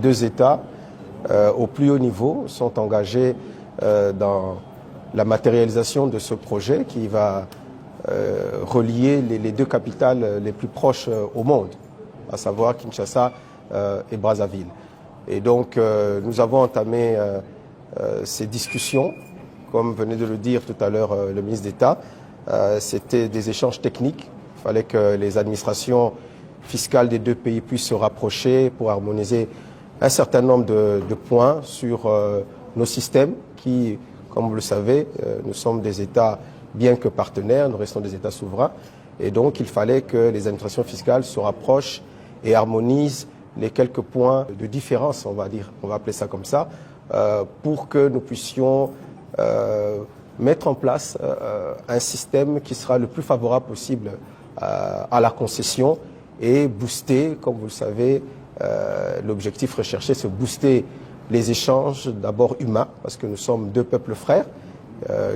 deux États au plus haut niveau sont engagés dans la matérialisation de ce projet qui va relier les deux capitales les plus proches au monde, à savoir Kinshasa et Brazzaville. Et donc nous avons entamé ces discussions, comme venait de le dire tout à l'heure le ministre d'État. C'était des échanges techniques. Il fallait que les administrations fiscales des deux pays puissent se rapprocher pour harmoniser un certain nombre de points sur nos systèmes qui, comme vous le savez, nous sommes des États, bien que partenaires, nous restons des États souverains. Et donc, il fallait que les administrations fiscales se rapprochent et harmonisent les quelques points de différence, on va dire, on va appeler ça comme ça, pour que nous puissions mettre en place un système qui sera le plus favorable possible à la concession et booster, comme vous le savez, l'objectif recherché, c'est booster les échanges d'abord humains, parce que nous sommes deux peuples frères,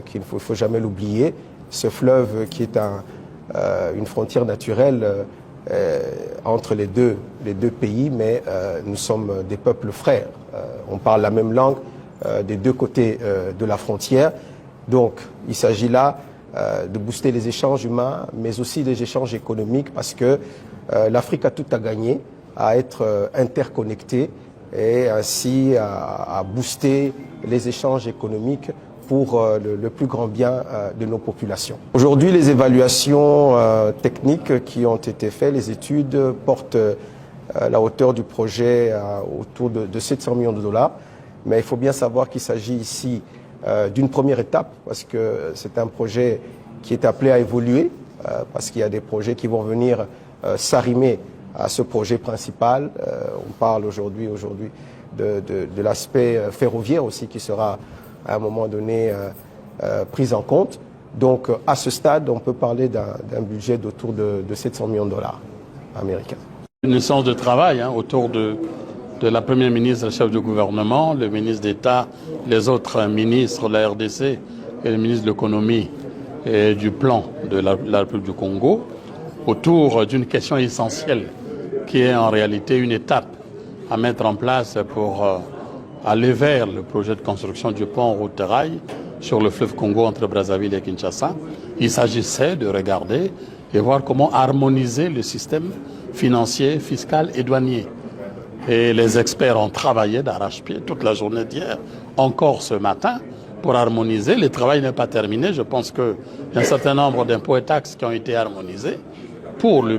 qu'il ne faut jamais l'oublier. Ce fleuve qui est une frontière naturelle entre les deux pays, mais nous sommes des peuples frères. On parle la même langue des deux côtés de la frontière. Donc, il s'agit là de booster les échanges humains, mais aussi les échanges économiques, parce que l'Afrique a tout à gagner à être interconnectée et ainsi à booster les échanges économiques pour le plus grand bien de nos populations. Aujourd'hui, les évaluations techniques qui ont été faites, les études portent la hauteur du projet autour de 700 millions de dollars. Mais il faut bien savoir qu'il s'agit ici d'une première étape, parce que c'est un projet qui est appelé à évoluer, parce qu'il y a des projets qui vont venir s'arrimer à ce projet principal. On parle aujourd'hui de l'aspect ferroviaire aussi qui sera à un moment donné pris en compte. Donc à ce stade, on peut parler d'un budget d'autour de 700 millions de dollars américains. Une séance de travail autour de la Première ministre, le chef du gouvernement, le ministre d'État, les autres ministres de la RDC et le ministre de l'économie et du plan de la République du Congo, autour d'une question essentielle qui est en réalité une étape à mettre en place pour aller vers le projet de construction du pont route-rail sur le fleuve Congo entre Brazzaville et Kinshasa. Il s'agissait de regarder et voir comment harmoniser le système financier, fiscal et douanier. Et les experts ont travaillé d'arrache-pied toute la journée d'hier, encore ce matin, pour harmoniser. Le travail n'est pas terminé. Je pense qu'il y a un certain nombre d'impôts et taxes qui ont été harmonisés pour le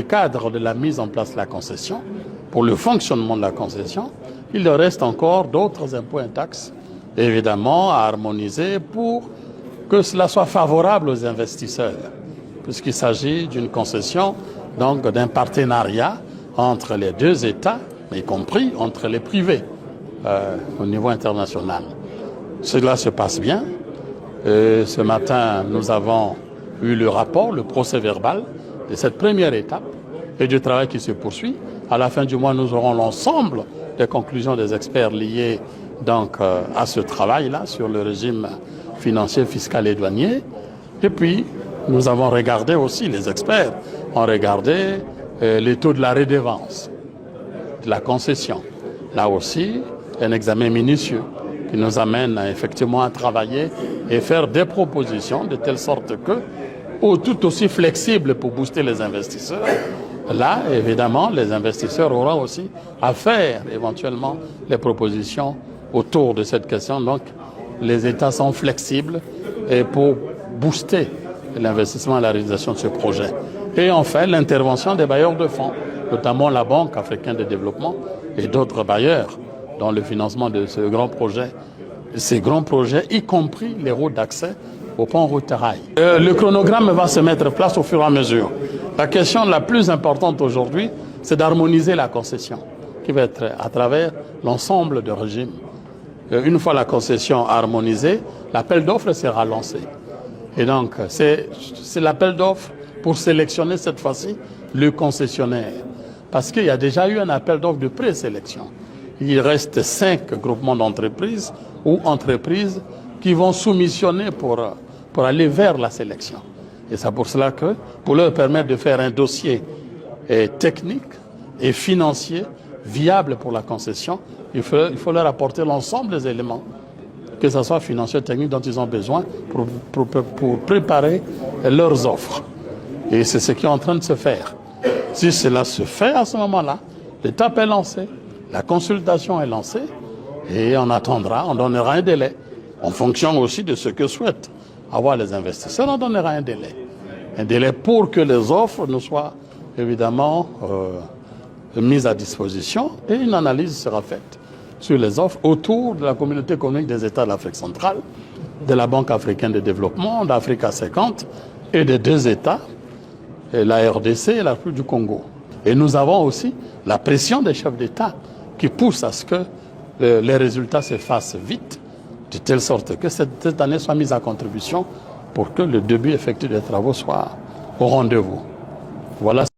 cadre de la mise en place de la concession, pour le fonctionnement de la concession. Il leur reste encore d'autres impôts et taxes, évidemment, à harmoniser pour que cela soit favorable aux investisseurs, puisqu'il s'agit d'une concession, donc d'un partenariat entre les deux États, y compris entre les privés au niveau international. Cela se passe bien. Ce matin, nous avons eu le rapport, le procès-verbal de cette première étape et du travail qui se poursuit. À la fin du mois, nous aurons l'ensemble des conclusions des experts liées donc à ce travail-là sur le régime financier, fiscal et douanier. Et puis, nous avons regardé aussi, les experts ont regardé les taux de la redevance, de la concession. Là aussi, un examen minutieux qui nous amène effectivement à travailler et faire des propositions de telle sorte que, tout aussi flexible pour booster les investisseurs, là, évidemment, les investisseurs auront aussi à faire éventuellement les propositions autour de cette question. Donc, les États sont flexibles et pour booster l'investissement et la réalisation de ce projet. Et enfin, l'intervention des bailleurs de fonds, notamment la Banque africaine de développement et d'autres bailleurs dans le financement de ce grand projet, ces grands projets, y compris les routes d'accès au pont route-rail. Le chronogramme va se mettre en place au fur et à mesure. La question la plus importante aujourd'hui, c'est d'harmoniser la concession, qui va être à travers l'ensemble du régime. Une fois la concession harmonisée, l'appel d'offres sera lancé. Et donc, c'est l'appel d'offres pour sélectionner cette fois-ci le concessionnaire. Parce qu'il y a déjà eu un appel d'offres de présélection. Il reste 5 groupements d'entreprises ou entreprises qui vont soumissionner pour aller vers la sélection. Et c'est pour cela que, pour leur permettre de faire un dossier technique et financier viable pour la concession, il faut leur apporter l'ensemble des éléments, que ce soit financiers, techniques, dont ils ont besoin pour préparer leurs offres. Et c'est ce qui est en train de se faire. Si cela se fait à ce moment-là, l'étape est lancée, la consultation est lancée, et on attendra, on donnera un délai, en fonction aussi de ce que souhaitent avoir les investisseurs, on donnera un délai pour que les offres nous soient évidemment mises à disposition, et une analyse sera faite sur les offres autour de la communauté économique des États de l'Afrique centrale, de la Banque africaine de développement, d'Africa 50 et des deux États, la RDC et la République du Congo. Et nous avons aussi la pression des chefs d'État qui pousse à ce que les résultats se fassent vite, de telle sorte que cette année soit mise à contribution pour que le début effectif des travaux soit au rendez-vous. Voilà.